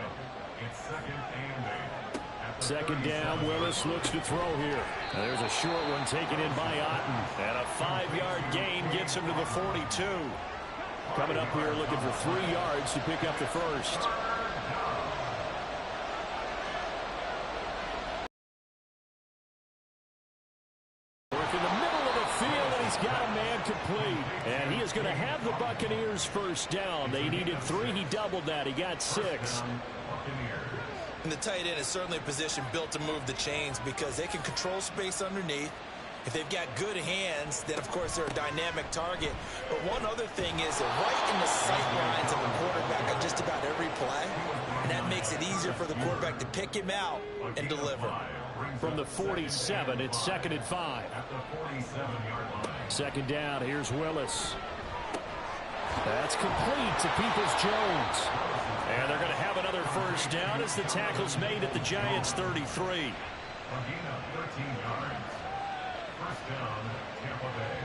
2nd down, Willis looks to throw here. Now there's a short one taken in by Otten. And a 5-yard gain gets him to the 42. Coming up here looking for 3 yards to pick up the first. Work in the middle of the field, and he's got a man complete. And he is going to have the Buccaneers first down. They needed 3. He doubled that. He got 6. And the tight end is certainly a position built to move the chains because they can control space underneath. If they've got good hands, then, of course, they're a dynamic target. But one other thing is they're right in the sight lines of the quarterback on just about every play. And that makes it easier for the quarterback to pick him out and deliver. From the 47, it's 2nd and 5. 2nd down, here's Willis. That's complete to Peoples-Jones. And they're going to have another first down as the tackle's made at the Giants' 33. A gain of 13 yards. First down, Tampa Bay.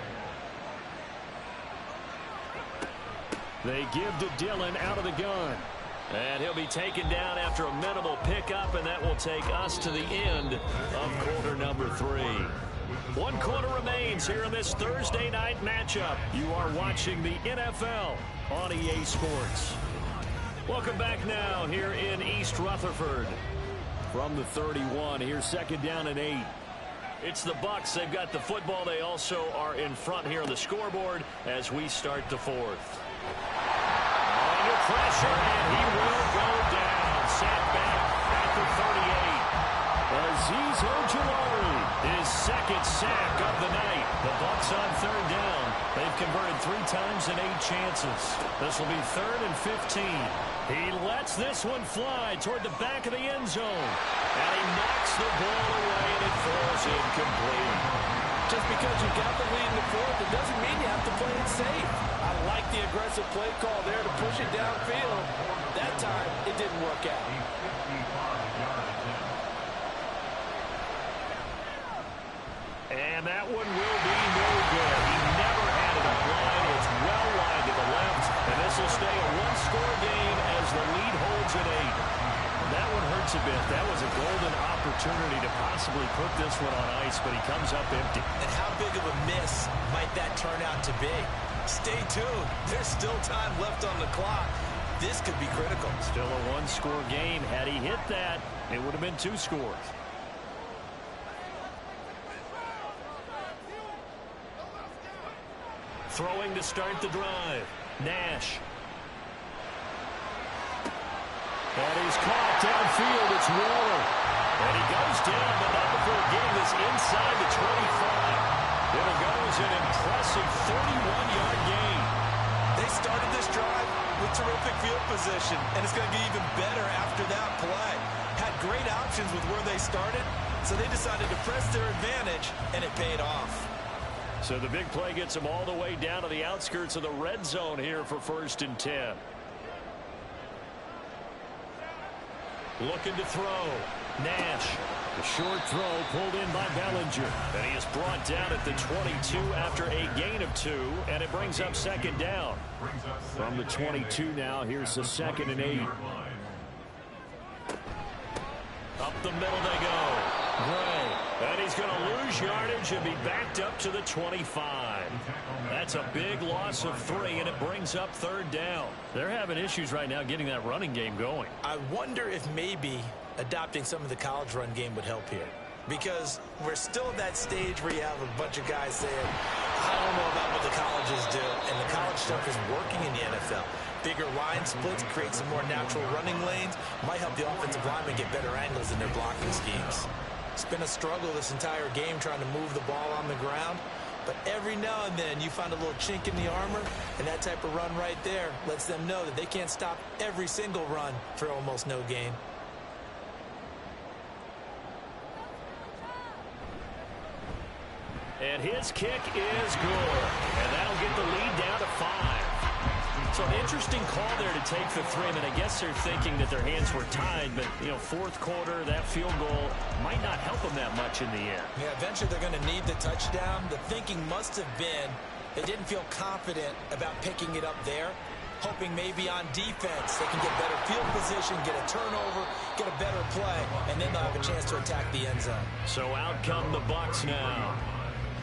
They give to Dillon out of the gun. And he'll be taken down after a minimal pickup, and that will take us to the end of quarter number 3. 1 quarter remains here in this Thursday night matchup. You are watching the NFL on EA Sports. Welcome back now here in East Rutherford. From the 31, here's second down and 8. It's the Bucs. They've got the football. They also are in front here on the scoreboard as we start the 4th. Under pressure, and he will go down. Sat back at the 38. Azeez Ojulari, his second sack of the night. The Bucs on third down. They've converted 3 times in 8 chances. This will be 3rd and 15. He lets this one fly toward the back of the end zone. And he knocks the ball away, and it falls incomplete. Just because you got the lead in the 4th, it doesn't mean you have to play it safe. I like the aggressive play call there to push it downfield. That time, it didn't work out. And that one will be no good. He never had it applied. It's well wide to the left. And this will stay a 1-score game as the lead holds at 8. That one hurts a bit. That was a golden opportunity to possibly put this one on ice, but he comes up empty. And how big of a miss might that turn out to be? Stay tuned. There's still time left on the clock. This could be critical. Still a 1-score game. Had he hit that, it would have been 2 scores. Throwing to start the drive. Nash. And he's caught downfield. It's Waller. And he goes down, but not before getting this inside the 25. It'll go as an impressive 31-yard gain. They started this drive with terrific field position, and it's going to get even better after that play. Had great options with where they started, so they decided to press their advantage, and it paid off. So the big play gets them all the way down to the outskirts of the red zone here for 1st and 10. Looking to throw. Nash. The short throw pulled in by Bellinger. And he is brought down at the 22 after a gain of 2. And it brings up second down. From the 22 now, here's the 2nd and 8. Up the middle they go. Gray. And he's going to lose yardage and be backed up to the 25. That's a big loss of 3, and it brings up 3rd down. They're having issues right now getting that running game going. I wonder if maybe adopting some of the college run game would help here. Because we're still at that stage where you have a bunch of guys saying, I don't know about what the colleges do. And the college stuff is working in the NFL. Bigger line splits, create some more natural running lanes, might help the offensive linemen get better angles in their blocking schemes. It's been a struggle this entire game trying to move the ball on the ground. But every now and then you find a little chink in the armor, and that type of run right there lets them know that they can't stop every single run for almost no gain. And his kick is good. And that'll get the lead down to 5. So an interesting call there to take the 3. And I guess they're thinking that their hands were tied. But, you know, 4th quarter, that field goal might not help them that much in the end. Yeah, eventually they're going to need the touchdown. The thinking must have been they didn't feel confident about picking it up there, hoping maybe on defense they can get better field position, get a turnover, get a better play, and then they'll have a chance to attack the end zone. So out come the Bucs now.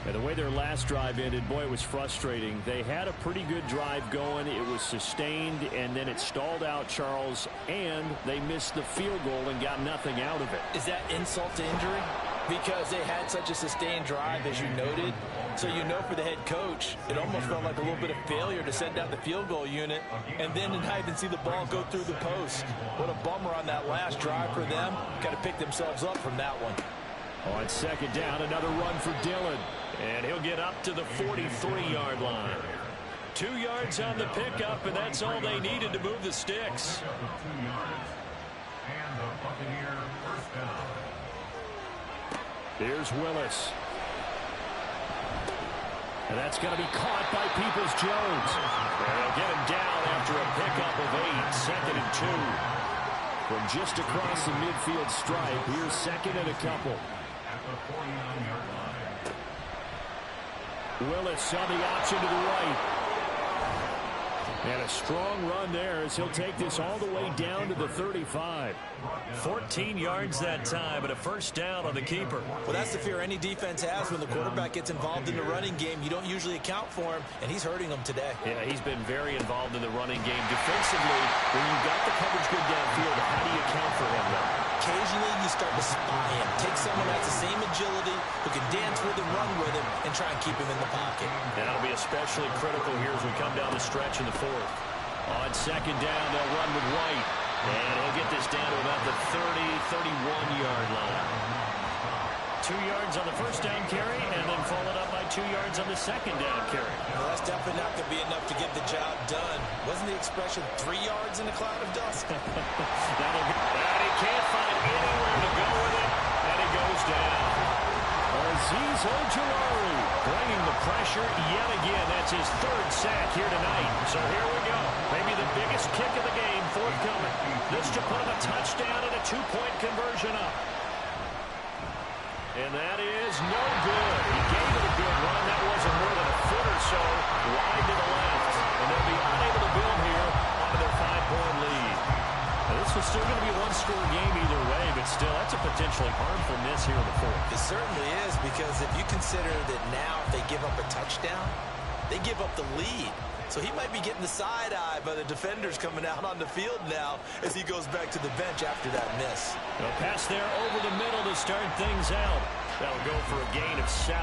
And the way their last drive ended, boy, it was frustrating. They had a pretty good drive going. It was sustained, and then it stalled out, Charles, and they missed the field goal and got nothing out of it. Is that insult to injury? Because they had such a sustained drive, as you noted. So you know for the head coach, it almost felt like a little bit of failure to send out the field goal unit and then not even see the ball go through the post. What a bummer on that last drive for them. Got to pick themselves up from that one. On second down, another run for Dillon. And he'll get up to the 43-yard line. 2 yards on the pickup, and that's all they needed to move the sticks. And the Buccaneer first down. Here's Willis. And that's going to be caught by Peoples-Jones. They'll get him 2. From just across the midfield stripe, here's second and a couple. At the 49-yard line. Willis on the option to the right. And a strong run there as he'll take this all the way down to the 35. 14 yards that time and a first down on the keeper. Well, that's the fear any defense has when the quarterback gets involved in the running game. You don't usually account for him, and he's hurting them today. Yeah, he's been very involved in the running game. Defensively, when you've got the coverage good downfield, how do you account for him, though? Occasionally, you start to spy him. Take someone that has the same agility, who can dance with him, run with him, and try and keep him in the pocket. And that'll be especially critical here as we come down the stretch in the fourth. On second down, they'll run with White. And he'll get this down to about the 31-yard line. 2 yards on the first down carry, and then followed up by 2 yards on the second down carry. Well, that's definitely not going to be enough to get the job done. Wasn't the expression 3 yards in a cloud of dust? And he can't find anywhere to go with it, and he goes down. Azeez Ojulari Bringing the pressure yet again. That's his third sack here tonight. So here we go. Maybe the biggest kick of the game forthcoming. This to put him a touchdown and a 2-point conversion up. And that is no good. He gave it a good run. That wasn't more than a foot or so wide to the left. And they'll be unable to build here onto their 5-point lead. Now, this was still going to be a one-score game either way, but still, that's a potentially harmful miss here in the fourth. It certainly is, because if you consider that now if they give up a touchdown, they give up the lead. So he might be getting the side eye by the defenders coming out on the field now as he goes back to the bench after that miss. A pass there over the middle to start things out. That'll go for a gain of 7,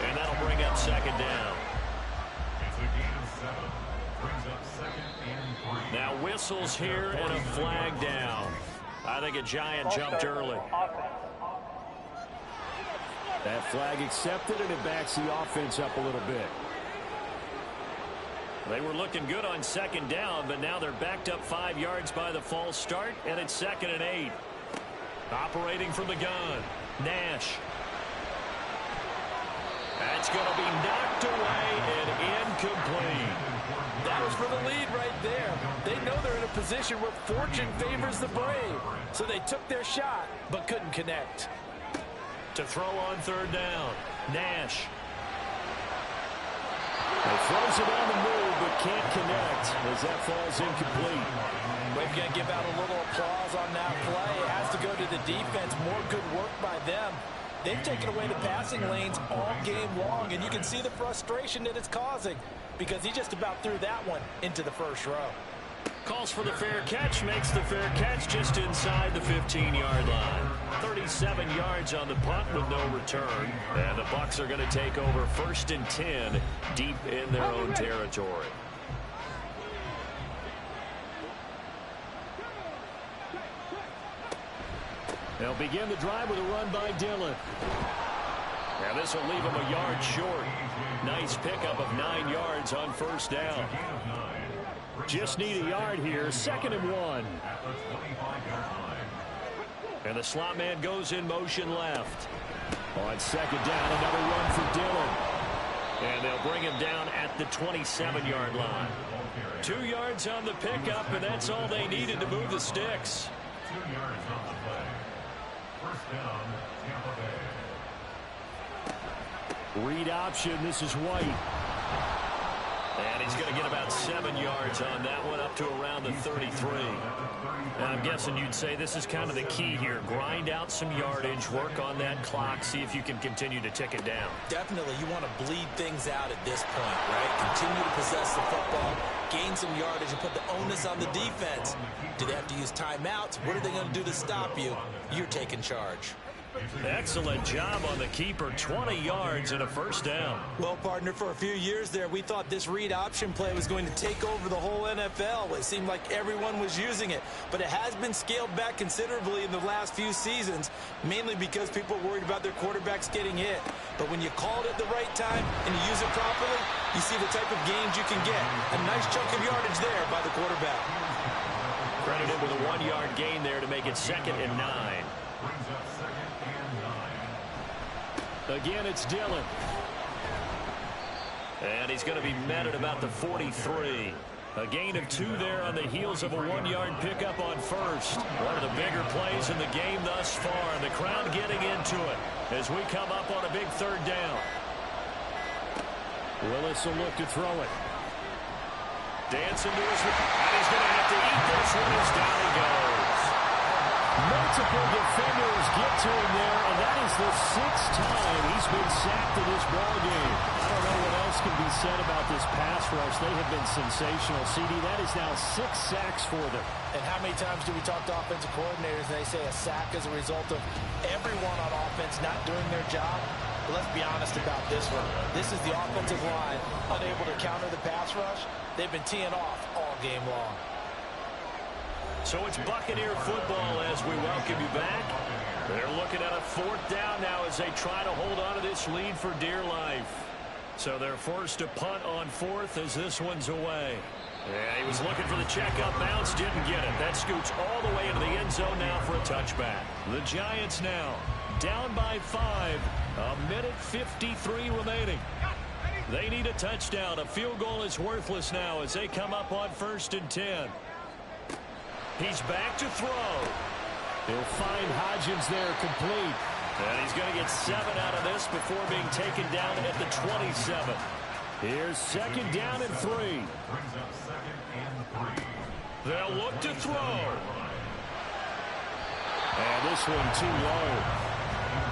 and that'll bring up second down. It's a gain of 7. Brings up second and 3. Now whistles here and a flag down. I think a Giant jumped early. That flag accepted, and it backs the offense up a little bit. They were looking good on second down, but now they're backed up 5 yards by the false start, and it's second and 8. Operating from the gun, Nash. That's going to be knocked away and incomplete. That was for the lead right there. They know they're in a position where fortune favors the brave. So they took their shot, but couldn't connect. To throw on third down, Nash. He throws it on the move, but can't connect as that falls incomplete. We're going to give out a little applause on that play. It has to go to the defense. More good work by them. They've taken away the passing lanes all game long, and you can see the frustration that it's causing because he just about threw that one into the first row. Calls for the fair catch, makes the fair catch just inside the 15-yard line. 37 yards on the punt with no return. And the Bucs are going to take over 1st and 10 deep in their own territory. They'll begin the drive with a run by Dillon. Now this will leave him a yard short. Nice pickup of 9 yards on first down. Just need a yard here, 2nd and 1. And the slot man goes in motion left. On second down, another run for Dillon. And they'll bring him down at the 27-yard line. 2 yards on the pickup, and that's all they needed to move the sticks. 2 yards on the play. First down, Tampa Bay. Read option, this is White. And he's going to get about 7 yards on that one, up to around the 33. And I'm guessing you'd say this is kind of the key here. Grind out some yardage, work on that clock, see if you can continue to tick it down. Definitely, you want to bleed things out at this point, right? Continue to possess the football, gain some yardage, and put the onus on the defense. Do they have to use timeouts? What are they going to do to stop you? You're taking charge. Excellent job on the keeper. 20 yards and a first down. Well, partner, for a few years there, we thought this read option play was going to take over the whole NFL. It seemed like everyone was using it, but it has been scaled back considerably in the last few seasons, mainly because people are worried about their quarterbacks getting hit. But when you call it at the right time and you use it properly, you see the type of gains you can get. A nice chunk of yardage there by the quarterback. Credited with a 1-yard gain there to make it 2nd and 9. Again, it's Dillon. And he's going to be met at about the 43. A gain of 2 there on the heels of a 1-yard pickup on first. One of the bigger plays in the game thus far. And the crowd getting into it as we come up on a big 3rd down. Willis will look to throw it. Dancing to his... And he's going to have to eat this one as down he goes. Multiple defenders get to him there, and that is the 6th time he's been sacked in this ballgame. I don't know what else can be said about this pass rush. They have been sensational. CD, that is now 6 sacks for them. And how many times do we talk to offensive coordinators and they say a sack is a result of everyone on offense not doing their job? But let's be honest about this one. This is the offensive line unable to counter the pass rush. They've been teeing off all game long. So it's Buccaneer football as we welcome you back. They're looking at a 4th down now as they try to hold on to this lead for dear life. So they're forced to punt on 4th as this one's away. Yeah, he was looking for the checkup bounce, didn't get it. That scoots all the way into the end zone now for a touchback. The Giants now down by 5. A minute 53 remaining. They need a touchdown. A field goal is worthless now as they come up on 1st and 10. He's back to throw. He'll find Hodgins there complete. And he's going to get 7 out of this before being taken down at the 27. Here's 2nd down and 3. Brings up 2nd and 3. They'll look to throw. And this one too low.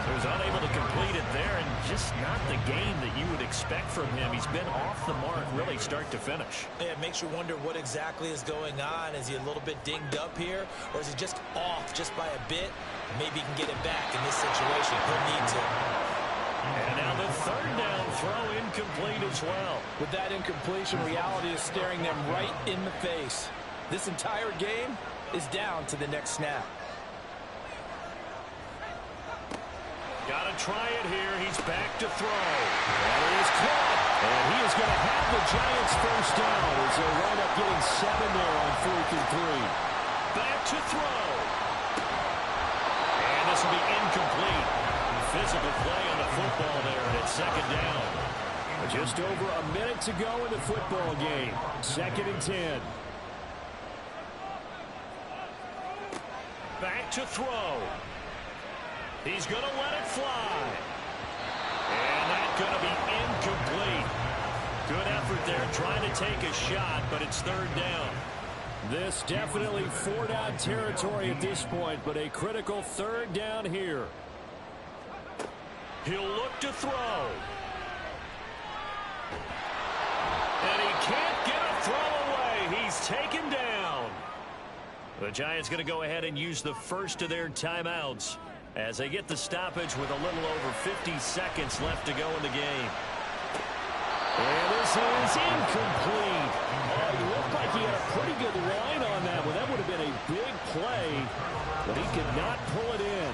He was unable to complete it there, and just not the game that you would expect from him. He's been off the mark really start to finish. Yeah, it makes you wonder what exactly is going on. Is he a little bit dinged up here, or is he just off just by a bit? Maybe he can get it back in this situation. He'll need to. And now the 3rd down throw incomplete as well. With that incompletion, reality is staring them right in the face. This entire game is down to the next snap. Got to try it here. He's back to throw. And it is caught. And he is going to have the Giants 1st down as they wind up getting 7 there on 4th and 3. Back to throw. And this will be incomplete. Physical play on the football there, and it's 2nd down. Just over a minute to go in the football game. 2nd and 10. Back to throw. He's going to let it fly. And that's going to be incomplete. Good effort there trying to take a shot, but it's 3rd down. This definitely 4-down territory at this point, but a critical 3rd down here. He'll look to throw. And he can't get a throw away. He's taken down. The Giants going to go ahead and use the first of their timeouts as they get the stoppage with a little over 50 seconds left to go in the game. And this is incomplete. Oh, he looked like he had a pretty good line on that one. That would have been a big play, but he could not pull it in.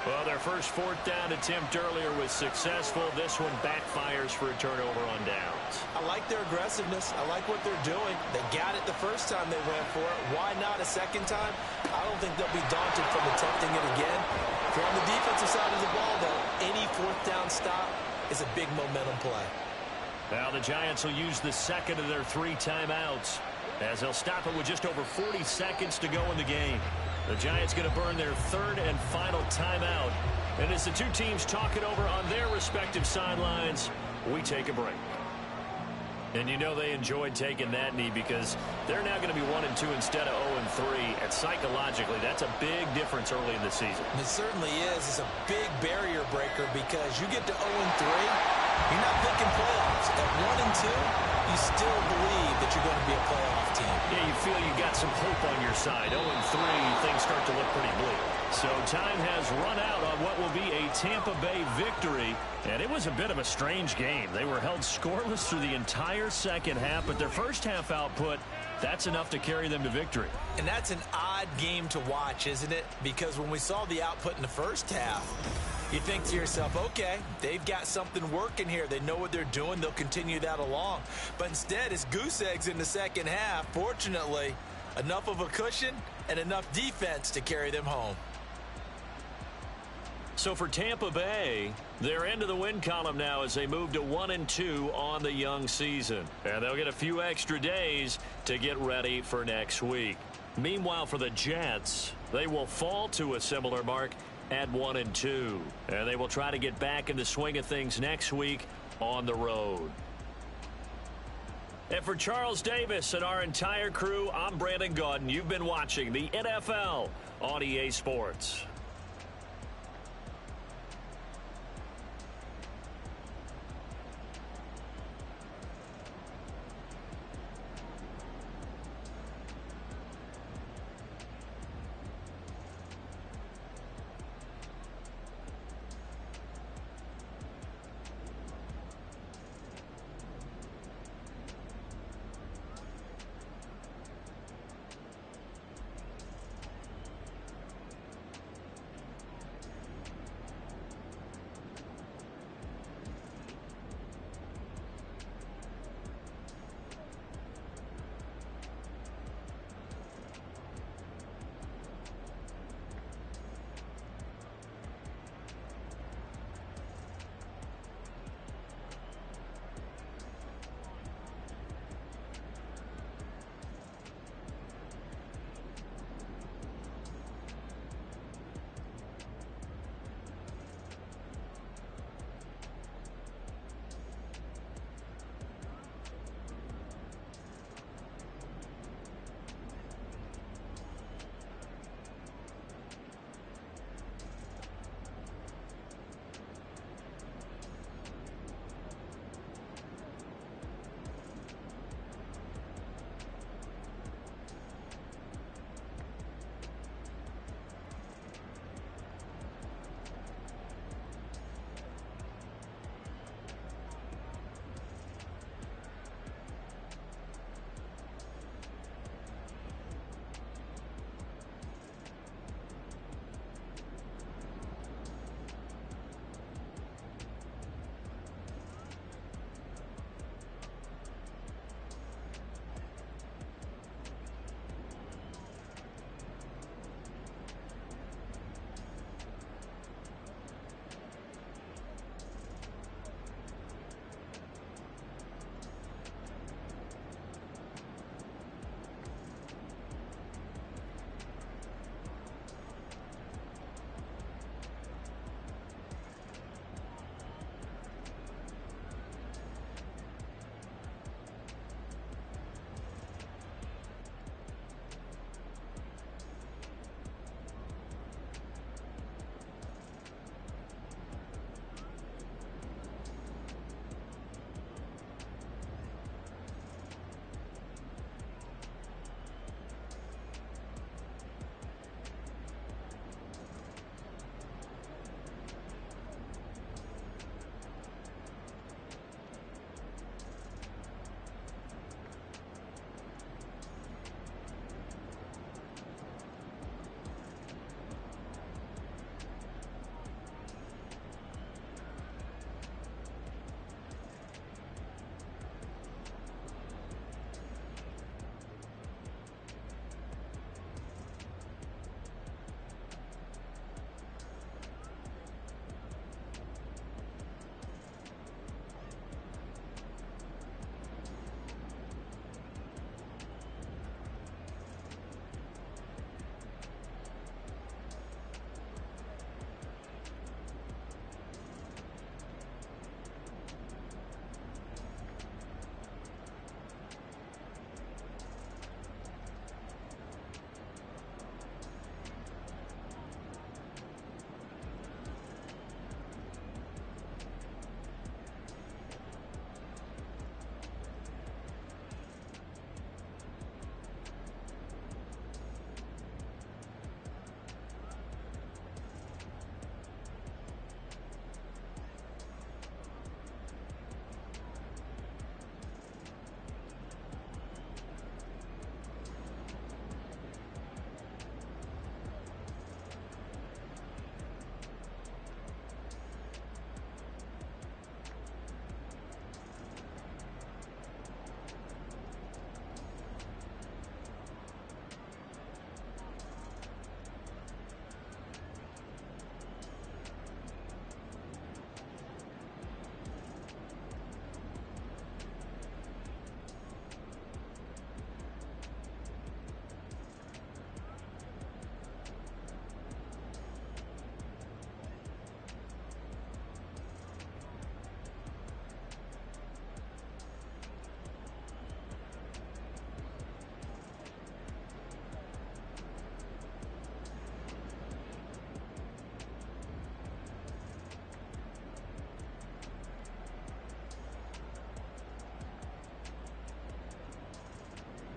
Well, their first 4th down attempt earlier was successful. This one backfires for a turnover on downs. I like their aggressiveness. I like what they're doing. They got it the first time they went for it. Why not a second time? I don't think they'll be daunted from attempting it again. If you're on the defensive side of the ball, though, any 4th down stop is a big momentum play. Now the Giants will use the second of their 3 timeouts as they'll stop it with just over 40 seconds to go in the game. The Giants going to burn their 3rd and final timeout. And as the two teams talk it over on their respective sidelines, we take a break. And you know they enjoyed taking that knee because they're now going to be 1-2 instead of 0-3. And psychologically, that's a big difference early in the season. It certainly is. It's a big barrier breaker because you get to 0-3, you're not thinking playoffs. At 1-2, you still believe that you're going to be a playoff team. Yeah, you feel you got some hope on your side. 0-3, things start to look pretty bleak. So time has run out on what will be a Tampa Bay victory. And it was a bit of a strange game. They were held scoreless through the entire second half, but their first half output, that's enough to carry them to victory. And that's an odd game to watch, isn't it? Because when we saw the output in the first half, you think to yourself, okay, they've got something working here. They know what they're doing. They'll continue that along. But instead, it's goose eggs in the second half. Fortunately, enough of a cushion and enough defense to carry them home. So for Tampa Bay, they're into the win column now as they move to 1-2 on the young season. And they'll get a few extra days to get ready for next week. Meanwhile, for the Jets, they will fall to a similar mark at 1-2. And they will try to get back in the swing of things next week on the road. And for Charles Davis and our entire crew, I'm Brandon Gaudin. You've been watching the NFL on EA Sports.